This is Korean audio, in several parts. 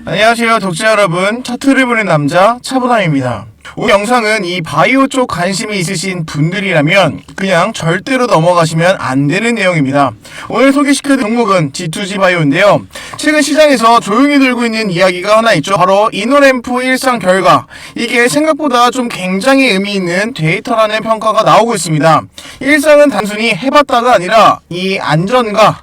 안녕하세요 독자 여러분, 차트를 보는 남자 차보담입니다. 오늘 영상은 이 바이오 쪽 관심이 있으신 분들이라면 그냥 절대로 넘어가시면 안 되는 내용입니다. 오늘 소개시켜드릴 종목은 G2G 바이오인데요. 최근 시장에서 조용히 돌고 있는 이야기가 하나 있죠. 바로 이노램프 일상 결과, 이게 생각보다 좀 굉장히 의미 있는 데이터라는 평가가 나오고 있습니다. 일상은 단순히 해봤다가 아니라 이 안전과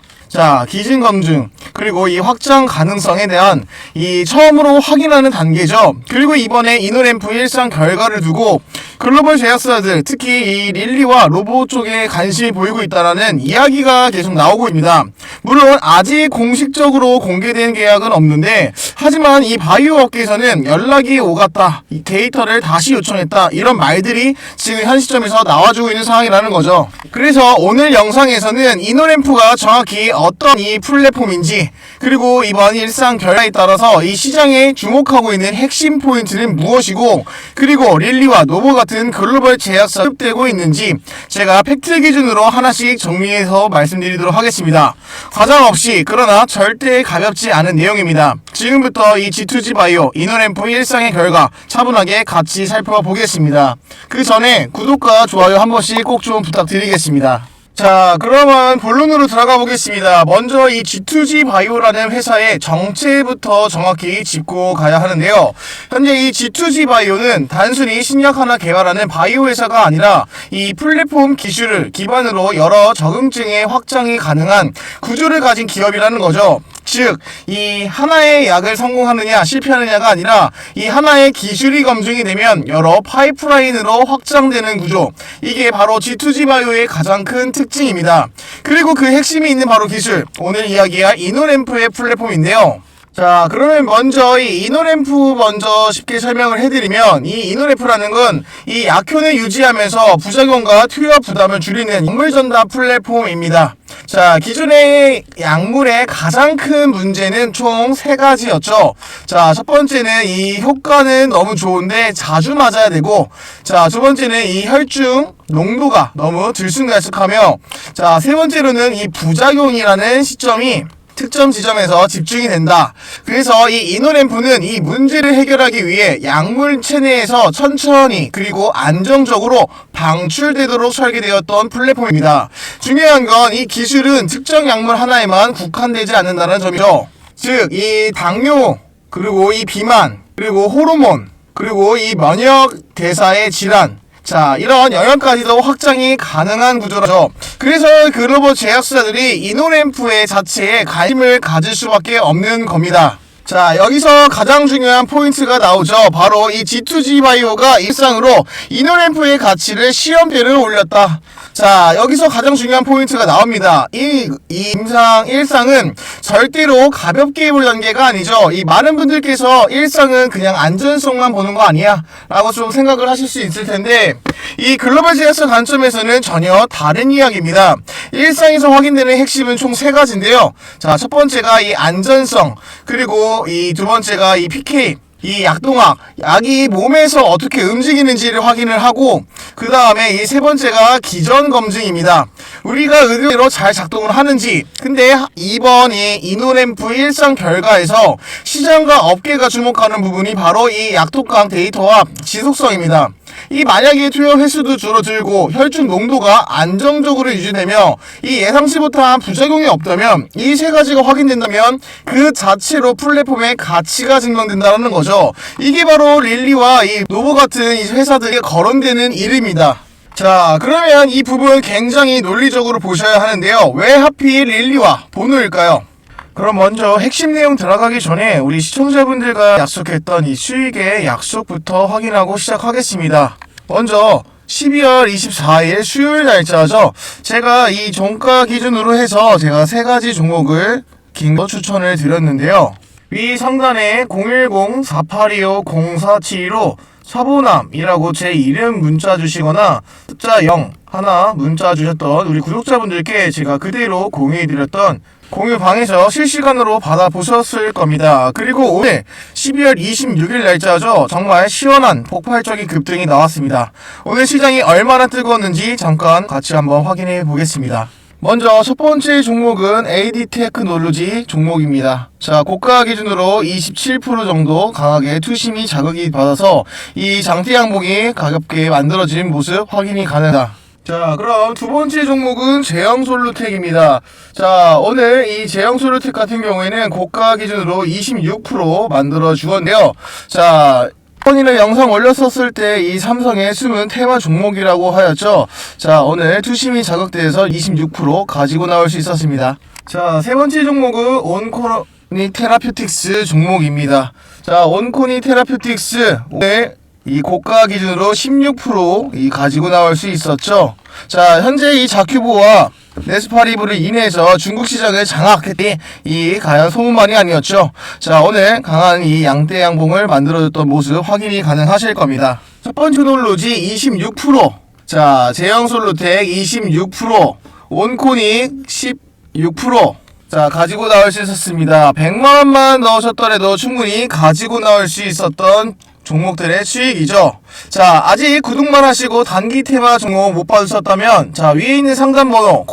기준 검증, 그리고 이 확장 가능성에 대한 이 처음으로 확인하는 단계죠. 그리고 이번에 이노램프 일상 결과를 두고 글로벌 제약사들, 특히 이 릴리와 로보 쪽에 관심이 보이고 있다라는 이야기가 계속 나오고 있습니다. 물론 아직 공식적으로 공개된 계약은 없는데, 하지만 이 바이오 업계에서는 연락이 오갔다, 이 데이터를 다시 요청했다, 이런 말들이 지금 현 시점에서 나와주고 있는 상황이라는 거죠. 그래서 오늘 영상에서는 이노램프가 정확히 어떤 이 플랫폼인지, 그리고 이번 일상 결과에 따라서 이 시장에 주목하고 있는 핵심 포인트는 무엇이고, 그리고 릴리와 노보 같은 글로벌 제약사 흡되고 있는지 제가 팩트 기준으로 하나씩 정리해서 말씀드리도록 하겠습니다. 과장 없이, 그러나 절대 가볍지 않은 내용입니다. 지금부터 이 G2G 바이오 이노램프 일상의 결과 차분하게 같이 살펴보겠습니다. 그 전에 구독과 좋아요 한 번씩 꼭 좀 부탁드리겠습니다. 자, 그러면 본론으로 들어가 보겠습니다. 먼저 이 G2G 바이오라는 회사의 정체부터 정확히 짚고 가야 하는데요. 현재 이 G2G 바이오는 단순히 신약 하나 개발하는 바이오 회사가 아니라 이 플랫폼 기술을 기반으로 여러 적응증의 확장이 가능한 구조를 가진 기업이라는 거죠. 즉, 이 하나의 약을 성공하느냐 실패하느냐가 아니라 이 하나의 기술이 검증이 되면 여러 파이프라인으로 확장되는 구조, 이게 바로 G2G 바이오의 가장 큰 특징입니다. 그리고 그 핵심이 있는 바로 기술, 오늘 이야기할 이노램프의 플랫폼인데요. 자, 그러면 먼저 이 이노램프 먼저 쉽게 설명을 해드리면, 이 이노램프라는 건 이 약효를 유지하면서 부작용과 투여 부담을 줄이는 약물 전달 플랫폼입니다. 자, 기존의 약물의 가장 큰 문제는 총 3가지였죠. 자, 첫 번째는 이 효과는 너무 좋은데 자주 맞아야 되고, 자, 두 번째는 이 혈중 농도가 너무 들쑥날쑥하며, 자, 세 번째로는 이 부작용이라는 시점이 특정 지점에서 집중이 된다. 그래서 이 이노램프는 이 문제를 해결하기 위해 약물 체내에서 천천히 그리고 안정적으로 방출되도록 설계되었던 플랫폼입니다. 중요한 건 이 기술은 특정 약물 하나에만 국한되지 않는다는 점이죠. 즉, 이 당뇨, 그리고 이 비만, 그리고 호르몬, 그리고 이 면역 대사의 질환, 자, 이런 영역까지도 확장이 가능한 구조라죠. 그래서 글로벌 제약사들이 이노램프의 자체에 관심을 가질 수밖에 없는 겁니다. 자, 여기서 가장 중요한 포인트가 나오죠. 바로 이 G2G 바이오가 일상으로 이노램프의 가치를 시험대를 올렸다. 자, 여기서 가장 중요한 포인트가 나옵니다. 이 일상은 절대로 가볍게 볼 단계가 아니죠. 이 많은 분들께서 일상은 그냥 안전성만 보는 거 아니야? 라고 좀 생각을 하실 수 있을 텐데, 이 글로벌 제약사 관점에서는 전혀 다른 이야기입니다. 일상에서 확인되는 핵심은 총 3가지인데요. 자, 첫 번째가 이 안전성, 그리고 이 두 번째가 이 PK, 이 약동학, 약이 몸에서 어떻게 움직이는지를 확인을 하고, 그 다음에 이 세 번째가 기전 검증입니다. 우리가 의도대로 잘 작동을 하는지. 근데 이번 이 이노램프 일상 결과에서 시장과 업계가 주목하는 부분이 바로 이 약독강 데이터와 지속성입니다. 이 만약에 투여 횟수도 줄어들고 혈중 농도가 안정적으로 유지되며 이 예상치 못한 부작용이 없다면, 이 3가지가 확인된다면 그 자체로 플랫폼의 가치가 증명된다는 거죠. 이게 바로 릴리와 이 노보 같은 이 회사들이 거론되는 이름입니다. 자, 그러면 이 부분 굉장히 논리적으로 보셔야 하는데요. 왜 하필 릴리와 보노일까요? 그럼 먼저 핵심 내용 들어가기 전에 우리 시청자분들과 약속했던 이 수익의 약속부터 확인하고 시작하겠습니다. 먼저 12월 24일 수요일 날짜죠. 제가 이 종가 기준으로 해서 제가 3가지 종목을 긴 거 추천을 드렸는데요. 위 상단에 010-4825-0472로 차보남이라고 제 이름 문자 주시거나 숫자 0 하나 문자 주셨던 우리 구독자분들께 제가 그대로 공유해드렸던 공유방에서 실시간으로 받아보셨을 겁니다. 그리고 오늘 12월 26일 날짜죠. 정말 시원한 폭발적인 급등이 나왔습니다. 오늘 시장이 얼마나 뜨거웠는지 잠깐 같이 한번 확인해 보겠습니다. 먼저 첫 번째 종목은 AD 테크놀로지 종목입니다. 자, 고가 기준으로 27% 정도 강하게 투심이 자극이 받아서 이 장대 양봉이 가볍게 만들어진 모습 확인이 가능하다. 자, 그럼 두 번째 종목은 제형솔루텍입니다. 자, 오늘 이 제형솔루텍 같은 경우에는 고가 기준으로 26% 만들어 주었는데요. 자, 이번에 영상 올렸었을 때 이 삼성의 숨은 테마 종목이라고 하였죠. 자, 오늘 투심이 자극돼서 26% 가지고 나올 수 있었습니다. 자, 세 번째 종목은 온코니 테라퓨틱스 종목입니다. 자, 온코니 테라퓨틱스 오늘 이 고가 기준으로 16% 가지고 나올 수 있었죠. 자, 현재 이 자큐보와 네스파리브를 인해서 중국 시장을 장악했더니 이 과연 소문만이 아니었죠. 자, 오늘 강한 이 양대 양봉을 만들어줬던 모습 확인이 가능하실 겁니다. 첫 번째 테크놀로지 26%, 자, 제형솔루텍 26%, 온코니 16%. 자, 가지고 나올 수 있었습니다. 100만원만 넣으셨더라도 충분히 가지고 나올 수 있었던 종목들의 수익이죠. 자, 아직 구독만 하시고 단기 테마 종목 못 받으셨다면 자, 위에 있는 상담번호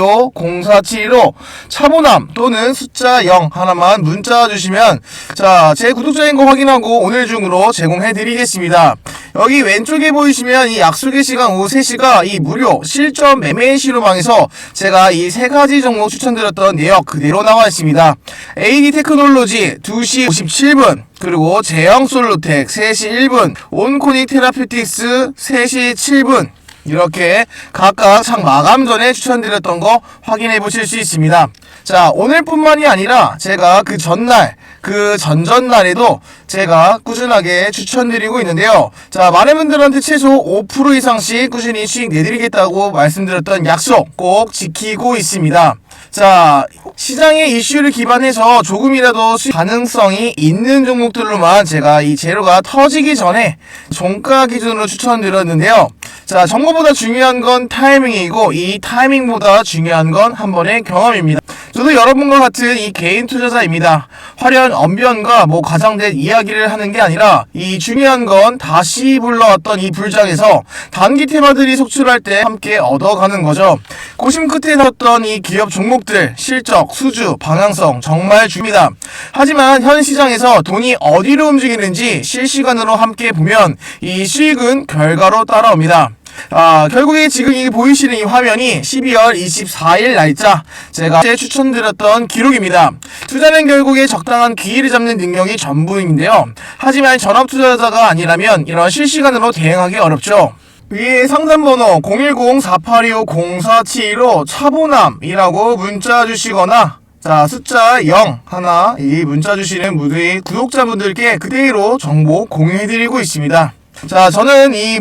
010-4825-0475 차보남 또는 숫자 0 하나만 문자 주시면 자, 제 구독자인 거 확인하고 오늘 중으로 제공해 드리겠습니다. 여기 왼쪽에 보이시면 이 약속의 시간 오후 3시가 이 무료 실전 매매 시로망에서 제가 이 세 가지 종목 추천드렸던 내역 그대로 나와 있습니다. AD 테크놀로지 2시 57분, 그리고 제형솔루텍 3시 1분, 온코니 테라퓨틱스 3시 7분 이렇게 각각 장 마감 전에 추천드렸던 거 확인해 보실 수 있습니다. 자, 오늘뿐만이 아니라 제가 그 전날, 그 전전날에도 제가 꾸준하게 추천드리고 있는데요. 자, 많은 분들한테 최소 5% 이상씩 꾸준히 수익 내드리겠다고 말씀드렸던 약속 꼭 지키고 있습니다. 자, 시장의 이슈를 기반해서 조금이라도 수익 가능성이 있는 종목들로만 제가 이 재료가 터지기 전에 종가 기준으로 추천드렸는데요. 자, 정보보다 중요한 건 타이밍이고 이 타이밍보다 중요한 건 한 번의 경험입니다. 저도 여러분과 같은 이 개인 투자자입니다. 화려한 언변과 과장된 이야기를 하는 게 아니라 이 중요한 건 다시 불러왔던 이 불장에서 단기 테마들이 속출할 때 함께 얻어가는 거죠. 고심 끝에 나왔던 이 기업 종목들 실적, 수주, 방향성 정말 중요합니다. 하지만 현 시장에서 돈이 어디로 움직이는지 실시간으로 함께 보면 이 수익은 결과로 따라옵니다. 결국에 지금 이 보이시는 이 화면이 12월 24일 날짜 제가 추천드렸던 기록입니다. 투자는 결국에 적당한 기회를 잡는 능력이 전부인데요. 하지만 전업 투자자가 아니라면 이런 실시간으로 대응하기 어렵죠. 위에 상담번호 010-4825-0475 차보남이라고 문자 주시거나 자, 숫자 0 하나 이 문자 주시는 모두의 구독자분들께 그대로 정보 공유해드리고 있습니다. 자, 저는 이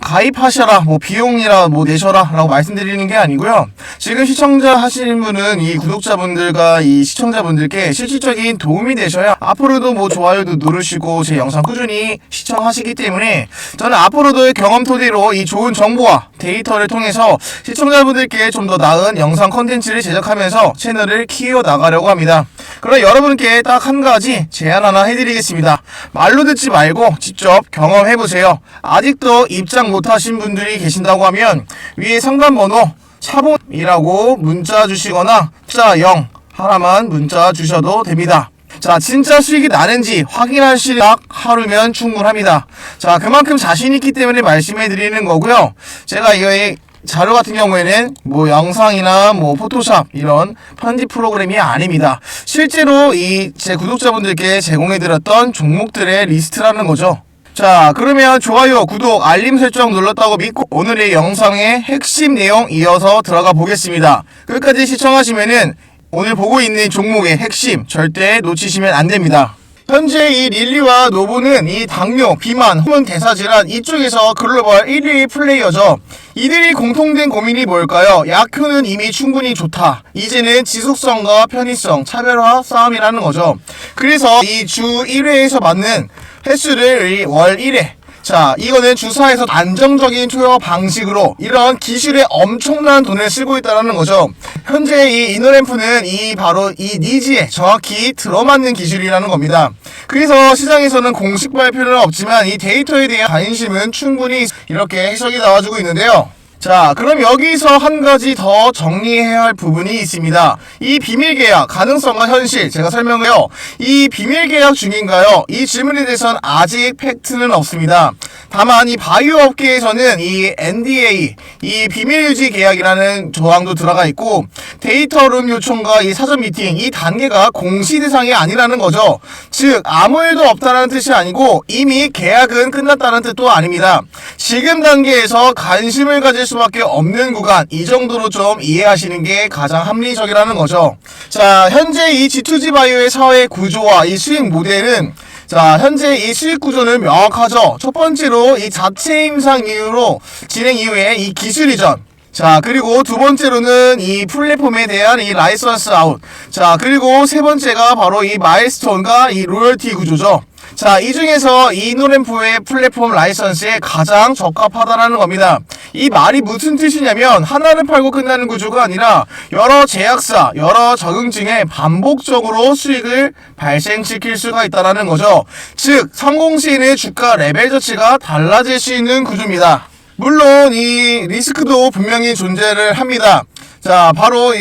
가입하셔라, 비용이라 내셔라 라고 말씀드리는 게 아니고요. 지금 시청자 하시는 분은 이 구독자분들과 이 시청자분들께 실질적인 도움이 되셔야 앞으로도 좋아요도 누르시고 제 영상 꾸준히 시청하시기 때문에 저는 앞으로도 경험 토대로 이 좋은 정보와 데이터를 통해서 시청자분들께 좀 더 나은 영상 컨텐츠를 제작하면서 채널을 키워 나가려고 합니다. 그럼 여러분께 딱 한 가지 제안 하나 해드리겠습니다. 말로 듣지 말고 직접 경험해보세요. 아직도 입장 못하신 분들이 계신다고 하면 위에 상담번호 차보이라고 문자 주시거나 숫자 0 하나만 문자 주셔도 됩니다. 자, 진짜 수익이 나는지 확인하실 딱 하루면 충분합니다. 자, 그만큼 자신 있기 때문에 말씀해 드리는 거고요. 제가 이거의 자료 같은 경우에는 영상이나 포토샵 이런 편집 프로그램이 아닙니다. 실제로 이 제 구독자분들께 제공해 드렸던 종목들의 리스트라는 거죠. 자, 그러면 좋아요, 구독, 알림 설정 눌렀다고 믿고 오늘의 영상의 핵심 내용 이어서 들어가 보겠습니다. 끝까지 시청하시면은 오늘 보고 있는 종목의 핵심 절대 놓치시면 안 됩니다. 현재 이 릴리와 노보는 이 당뇨, 비만, 호르몬 대사질환 이쪽에서 글로벌 1위 플레이어죠. 이들이 공통된 고민이 뭘까요? 약효는 이미 충분히 좋다. 이제는 지속성과 편의성, 차별화 싸움이라는 거죠. 그래서 이 주 1회에서 맞는 횟수를 월 1회. 자, 이거는 주사에서 안정적인 투여 방식으로 이런 기술에 엄청난 돈을 쓰고 있다는 거죠. 현재 이 이노램프는 바로 이 니즈에 정확히 들어맞는 기술이라는 겁니다. 그래서 시장에서는 공식 발표는 없지만 이 데이터에 대한 관심은 충분히 이렇게 해석이 나와주고 있는데요. 자, 그럼 여기서 한 가지 더 정리해야 할 부분이 있습니다. 이 비밀계약 가능성과 현실 제가 설명해요. 이 비밀계약 중인가요? 이 질문에 대해서는 아직 팩트는 없습니다. 다만 이 바이오 업계에서는 이 NDA, 이 비밀유지 계약이라는 조항도 들어가 있고 데이터룸 요청과 이 사전 미팅 이 단계가 공시 대상이 아니라는 거죠. 즉 아무 일도 없다는 뜻이 아니고 이미 계약은 끝났다는 뜻도 아닙니다. 지금 단계에서 관심을 가질 수밖에 없는 구간 이 정도로 좀 이해하시는 게 가장 합리적이라는 거죠. 자, 현재 이 G2G 바이오의 사회 구조와 이 수익 모델은 자, 현재 이 수익 구조는 명확하죠. 첫 번째로 이 자체 임상 이후로 진행 이후에 이 기술 이전. 자, 그리고 두 번째로는 이 플랫폼에 대한 이 라이선스 아웃. 자, 그리고 세 번째가 바로 이 마일스톤과 이 로열티 구조죠. 자, 이 중에서 이노램프의 플랫폼 라이선스에 가장 적합하다라는 겁니다. 이 말이 무슨 뜻이냐면 하나를 팔고 끝나는 구조가 아니라 여러 제약사, 여러 적응증에 반복적으로 수익을 발생시킬 수가 있다는 거죠. 즉, 성공 시에는 주가 레벨 자체가 달라질 수 있는 구조입니다. 물론 이 리스크도 분명히 존재를 합니다. 자, 바로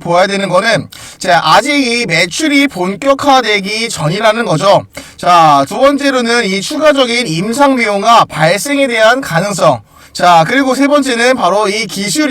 보아야 되는 거는 자, 아직 이 매출이 본격화되기 전이라는 거죠. 자, 두 번째로는 이 추가적인 임상 비용과 발생에 대한 가능성. 자, 그리고 세 번째는 바로 이 기술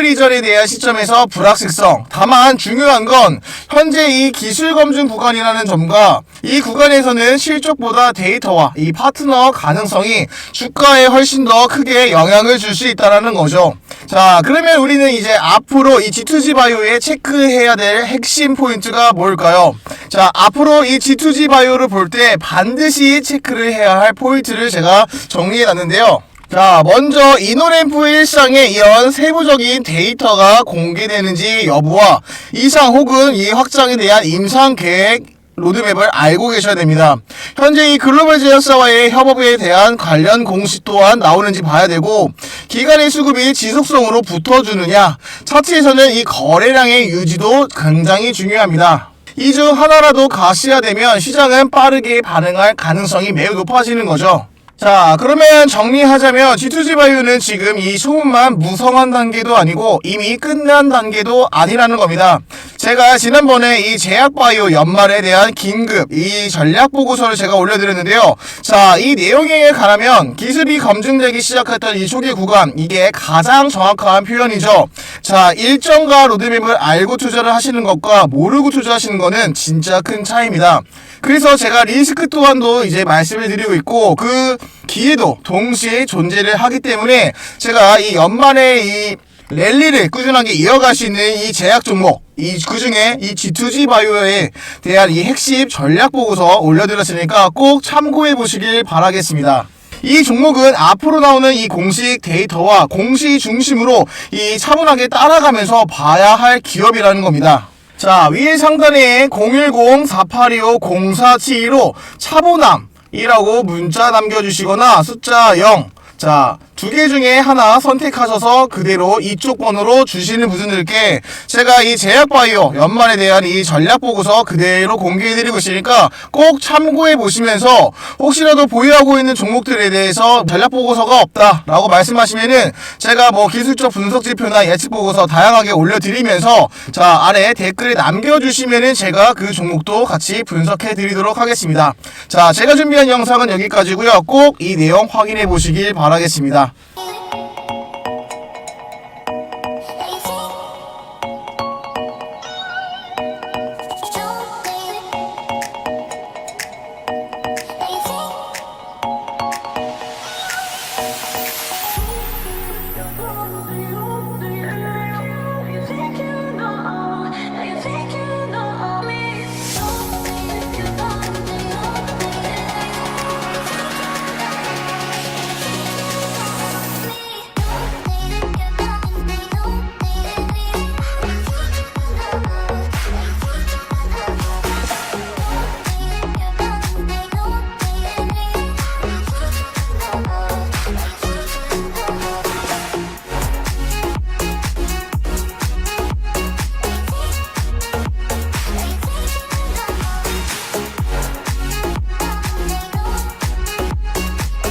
이전에 대한 시점에서 불확실성. 다만 중요한 건 현재 이 기술 검증 구간이라는 점과 이 구간에서는 실적보다 데이터와 이 파트너 가능성이 주가에 훨씬 더 크게 영향을 줄 수 있다는 거죠. 자, 그러면 우리는 이제 앞으로 이 G2G 바이오에 체크해야 될 핵심 포인트가 뭘까요? 자, 앞으로 이 G2G 바이오를 볼 때 반드시 체크를 해야 할 포인트를 제가 정리해놨는데요. 자, 먼저 이노램프 일상에 이런 세부적인 데이터가 공개되는지 여부와 이상 혹은 이 확장에 대한 임상 계획 로드맵을 알고 계셔야 됩니다. 현재 이 글로벌 제약사와의 협업에 대한 관련 공식 또한 나오는지 봐야 되고 기간의 수급이 지속성으로 붙어주느냐 차트에서는 이 거래량의 유지도 굉장히 중요합니다. 이 중 하나라도 가시화되면 시장은 빠르게 반응할 가능성이 매우 높아지는 거죠. 자, 그러면 정리하자면 G2G 바이오는 지금 이 소문만 무성한 단계도 아니고 이미 끝난 단계도 아니라는 겁니다. 제가 지난번에 이 제약바이오 연말에 대한 긴급 이 전략 보고서를 제가 올려드렸는데요. 자, 이 내용에 관하면 기술이 검증되기 시작했던 이 초기 구간 이게 가장 정확한 표현이죠. 자, 일정과 로드맵을 알고 투자를 하시는 것과 모르고 투자하시는 거는 진짜 큰 차이입니다. 그래서 제가 리스크 또한도 이제 말씀을 드리고 있고 그 기회도 동시에 존재를 하기 때문에 제가 이 연말에 이 랠리를 꾸준하게 이어갈 수 있는 이 제약 종목 그 중에 이 G2G 바이오에 대한 이 핵심 전략 보고서 올려드렸으니까 꼭 참고해 보시길 바라겠습니다. 이 종목은 앞으로 나오는 이 공식 데이터와 공시 중심으로 이 차분하게 따라가면서 봐야 할 기업이라는 겁니다. 자, 위에 상단에 010-4825-0472로 차보남이라고 문자 남겨주시거나 숫자 0 자, 두 개 중에 하나 선택하셔서 그대로 이쪽 번호로 주시는 분들께 제가 이 제약바이오 연말에 대한 이 전략보고서 그대로 공개해드리고 있으니까 꼭 참고해보시면서 혹시라도 보유하고 있는 종목들에 대해서 전략보고서가 없다 라고 말씀하시면은 제가 뭐 기술적 분석지표나 예측보고서 다양하게 올려드리면서 자, 아래 댓글에 남겨주시면은 제가 그 종목도 같이 분석해드리도록 하겠습니다. 자, 제가 준비한 영상은 여기까지고요. 꼭 이 내용 확인해보시길 바라겠습니다.